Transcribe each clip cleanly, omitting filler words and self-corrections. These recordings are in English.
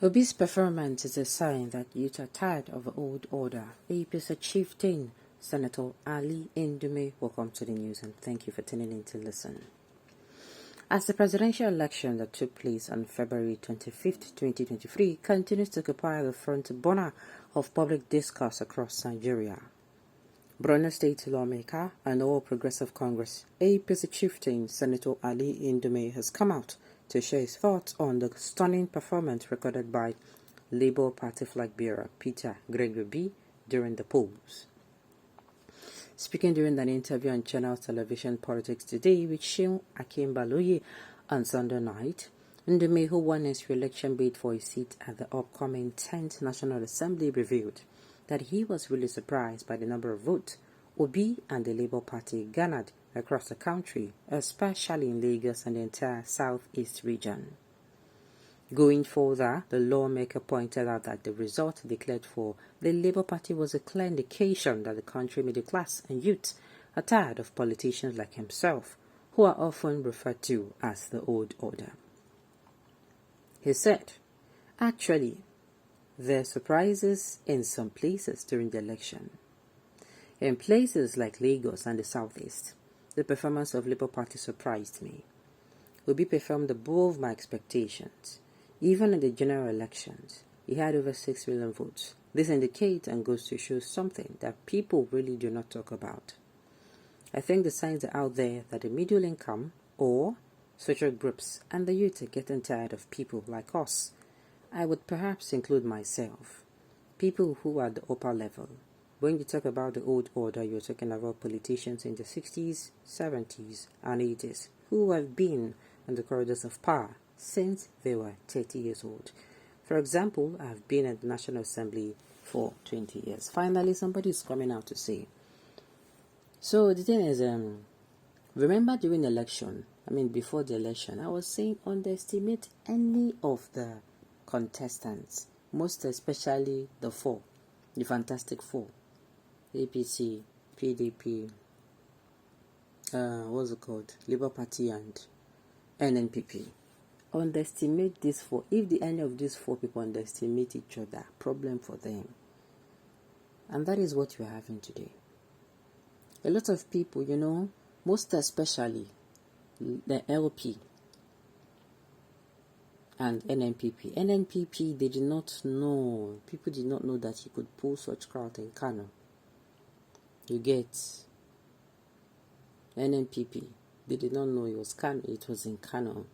Obi'S performance is a sign that youth are tired of the old order. AP's chieftain, Senator Ali Ndume, welcome to the news and thank you for tuning in to listen. As the presidential election that took place on February 25, 2023 continues to occupy the front burner of public discourse across Nigeria, Borno State lawmaker and All Progressive Congress AP's chieftain, Senator Ali Ndume, has come out to share his thoughts on the stunning performance recorded by Labour Party flag bearer Peter Gregory B during the polls. Speaking during an interview on Channel Television Politics Today with Sheun Akínbálóyè on Sunday night, Ndume, who won his re-election bid for a seat at the upcoming 10th National Assembly, revealed that he was really surprised by the number of votes Obi and the Labour Party garnered across the country, especially in Lagos and the entire southeast region. Going further, the lawmaker pointed out that the result declared for the Labour Party was a clear indication that the country middle class and youth are tired of politicians like himself, who are often referred to as the old order. He said, actually, there are surprises in some places during the election. In places like Lagos and the southeast, the performance of Labour Party surprised me. Obi performed above my expectations. Even in the general elections, he had over 6 million votes. This indicates and goes to show something that people really do not talk about. I think the signs are out there that the middle income or social groups and the youth are getting tired of people like us. I would perhaps include myself. People who are at the upper level. When you talk about the old order, you're talking about politicians in the 60s, 70s, and 80s who have been on the corridors of power since they were 30 years old. For example, I've been at the National Assembly for 20 years. Finally, somebody is coming out to say. So the thing is, remember during the election, before the election, I was saying underestimate any of the contestants, most especially the Fantastic Four. APC, PDP, Labour Party and NNPP. Underestimate these four. If any of these four people underestimate each other, problem for them. And that is what we're having today. A lot of people, most especially the LP and NNPP. NNPP, they did not know, people did not know that he could pull such crowd in Kano. You get NNPP. They did not know it was in Kano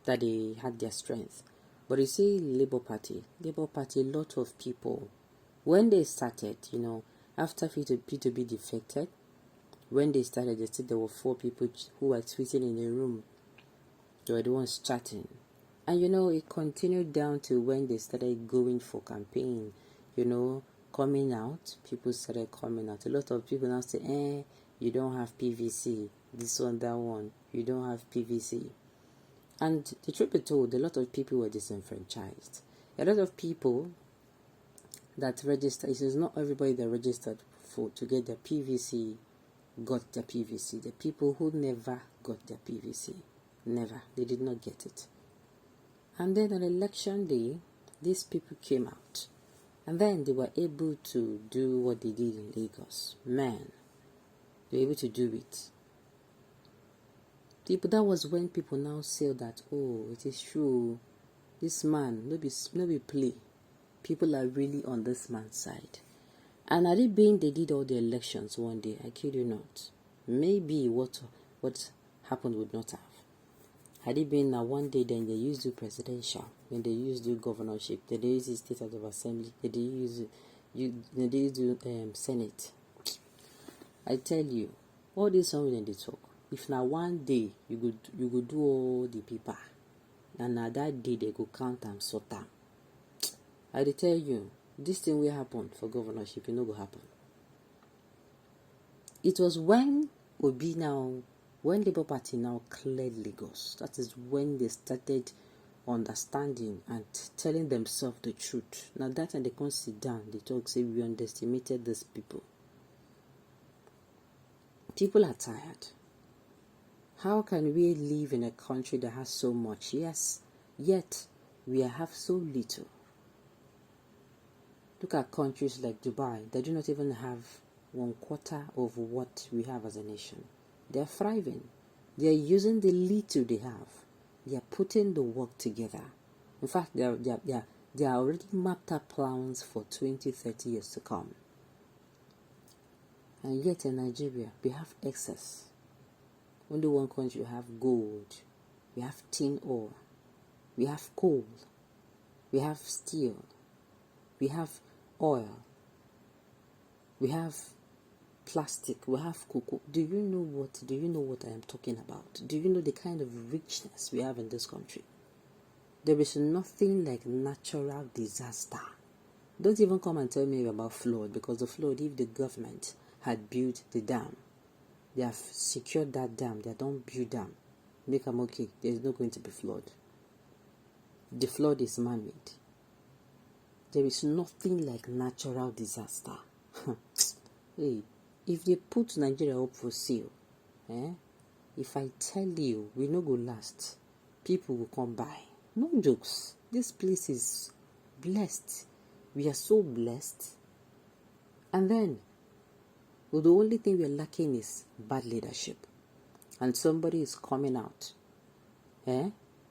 that they had their strength. But you see, Labour Party, a lot of people, when they started, after P2B defected, when they started, they said there were 4 people who were tweeting in a room. They were the ones chatting. And it continued down to when they started going for campaign, coming out. People started coming out. A lot of people now say, you don't have PVC. This one, that one. You don't have PVC. And the truth be told, a lot of people were disenfranchised. A lot of people that registered, it is not everybody that registered to get their PVC got their PVC. The people who never got their PVC, never, they did not get it. And then on election day, these people came out. And then they were able to do what they did in Lagos. Man, they were able to do it. That was when people now say that, it is true. This man, no be play. People are really on this man's side. And had it been they did all the elections one day, I kid you not, maybe what happened would not have. Had it been one day, then they used to do presidential, then they used to do governorship, then they used to state of the assembly, then they used to do senate. I tell you, all this something when they talk. If now one day you go do all the paper, and now that day they go count and sort them. I tell you, this thing will happen for governorship, it no go happen. It was when Labour Party now cleared Lagos, that is when they started understanding and telling themselves the truth. Now that time they can't sit down, they talk, say we underestimated these people. People are tired. How can we live in a country that has so much? Yes, yet we have so little. Look at countries like Dubai. They do not even have 1/4 of what we have as a nation. They are thriving. They are using the little they have. They are putting the work together. In fact, they are already mapped out plans for 20, 30 years to come. And yet in Nigeria, we have excess. Only one country we have gold. We have tin ore. We have coal. We have steel. We have oil. We have plastic. We have cocoa. Do you know what I am talking about? Do you know the kind of richness we have in this country? There is nothing like natural disaster. Don't even come and tell me about flood, because the flood, if the government had built the dam, they have secured that dam, they don't build dam, make them okay, there is not going to be flood. The flood is man-made. There is nothing like natural disaster. Hey, if they put Nigeria up for sale, if I tell you we no go last, people will come by. No jokes. This place is blessed. We are so blessed. And then, well, the only thing we are lacking is bad leadership. And somebody is coming out.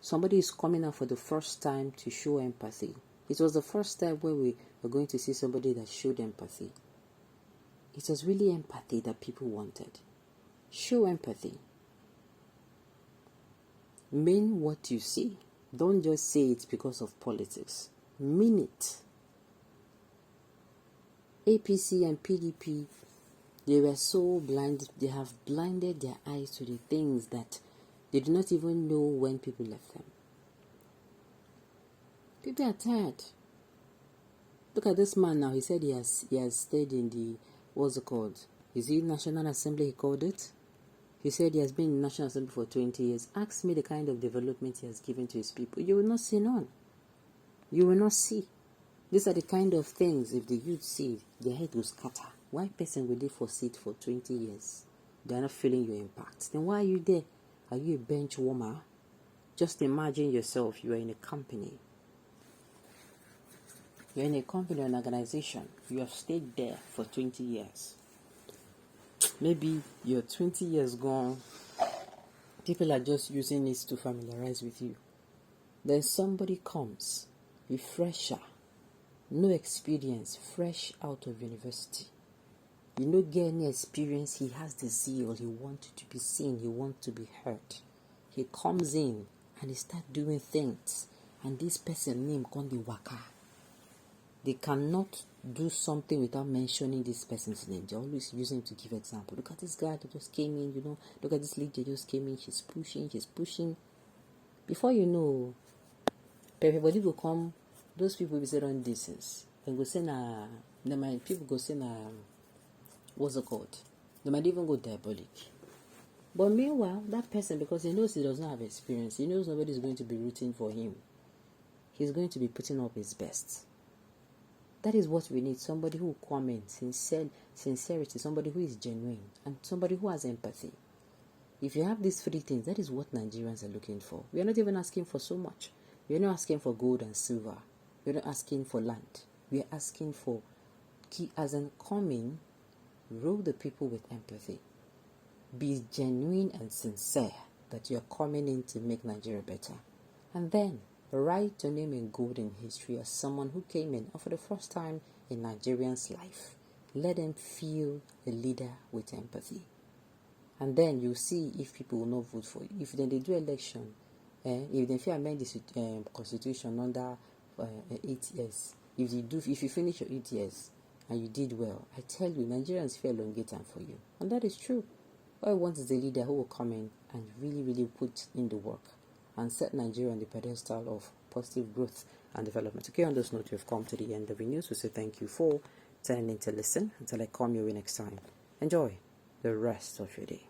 Somebody is coming out for the first time to show empathy. It was the first time where we were going to see somebody that showed empathy. It was really empathy that people wanted. Show empathy. Mean what you see. Don't just say it because of politics. Mean it. APC and PDP, they were so blind. They have blinded their eyes to the things that they do not even know when people left them. People are tired. Look at this man now. He said he has stayed in the, what's it called? Is it National Assembly he called it? He said he has been in National Assembly for 20 years. Ask me the kind of development he has given to his people. You will not see none. You will not see. These are the kind of things, if the youth see, their head will scatter. Why person will they for seat for 20 years? They are not feeling your impact. Then why are you there? Are you a bench warmer? Just imagine yourself, you are in a company. You're in a company or an organization. You have stayed there for 20 years. Maybe you're 20 years gone. People are just using it to familiarize with you. Then somebody comes, refresher, no experience, fresh out of university. You don't get any experience. He has the zeal. He wants to be seen. He wants to be heard. He comes in and he starts doing things. And this person name called the waka. They cannot do something without mentioning this person's name. They always use him to give example. Look at this guy that just came in, Look at this lady that just came in. She's pushing. Before you know, everybody will come. Those people will say on distance. And go say people go say what's it called? They might even go diabolic. But meanwhile, that person, because he knows he does not have experience, he knows nobody is going to be rooting for him. He's going to be putting up his best. That is what we need. Somebody who will come in, sincerity, somebody who is genuine, and somebody who has empathy. If you have these three things, that is what Nigerians are looking for. We are not even asking for so much. We are not asking for gold and silver. We are not asking for land. We are asking for as in coming, rule the people with empathy. Be genuine and sincere that you are coming in to make Nigeria better. And then write your name in gold in history as someone who came in for the first time in Nigerians' life. Let them feel a leader with empathy. And then you see if people will not vote for you. If then they do election, if they feel amend the constitution under 8 years, if you finish your 8 years and you did well, I tell you, Nigerians feel elongate time for you. And that is true. What I want is a leader who will come in and really, really put in the work and set Nigeria on the pedestal of positive growth and development. Okay, on this note, we've come to the end of the news. We say thank you for turning in to listen. Until I come your way next time. Enjoy the rest of your day.